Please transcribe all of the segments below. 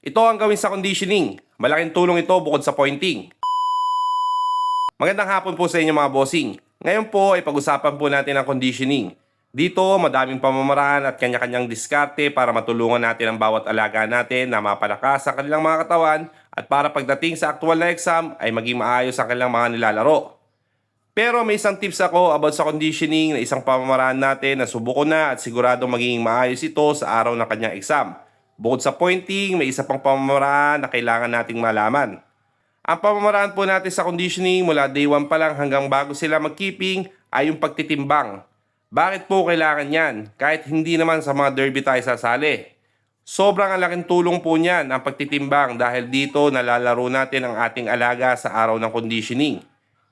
Ito ang gawin sa conditioning. Malaking tulong ito bukod sa pointing. Magandang hapon po sa inyo mga bossing. Ngayon po ay pag-usapan po natin ang conditioning. Dito madaming pamamaraan at kanya-kanyang diskarte para matulungan natin ang bawat alaga natin na mapalakas ang kanilang mga katawan at para pagdating sa aktual na exam ay maging maayos ang kanilang mga nilalaro. Pero may isang tips ako about sa conditioning na isang pamamaraan natin na subuko na at sigurado magiging maayos ito sa araw ng kanyang exam. Bukod sa pointing, may isa pang pamamaraan na kailangan nating malaman. Ang pamamaraan po natin sa conditioning mula day 1 pa lang hanggang bago sila mag-keeping ay yung pagtitimbang. Bakit po kailangan yan? Kahit hindi naman sa mga derby tayo sasali. Sobrang ang laking tulong po niyan ang pagtitimbang dahil dito nalalaro natin ang ating alaga sa araw ng conditioning.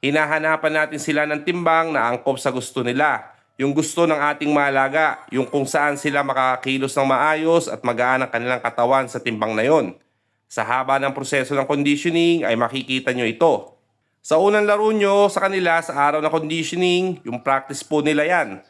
Hinahanapan natin sila ng timbang na angkop sa gusto nila. Yung gusto ng ating maalaga, yung kung saan sila makakakilos ng maayos at magaan ang kanilang katawan sa timbang na yon. Sa haba ng proseso ng conditioning ay makikita nyo ito. Sa unang laro nyo sa kanila sa araw ng conditioning, yung practice po nila yan.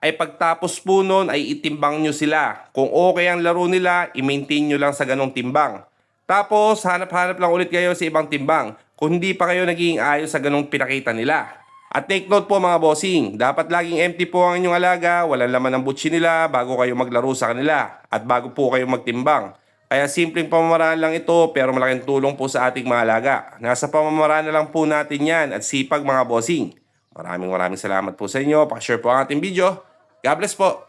Ay pagtapos po nun ay itimbang nyo sila. Kung okay ang laro nila, i-maintain nyo lang sa ganong timbang. Tapos hanap-hanap lang ulit kayo sa ibang timbang kung hindi pa kayo naging ayos sa ganong pinakita nila. At take note po mga bossing, dapat laging empty po ang inyong alaga, walang laman ng butsi nila bago kayo maglaro sa kanila at bago po kayo magtimbang. Kaya simpleng pamamaraan lang ito pero malaking tulong po sa ating mga alaga. Nasa pamamaraan na lang po natin yan at sipag mga bossing. Maraming salamat po sa inyo. Pakishare po ang ating video. God bless po.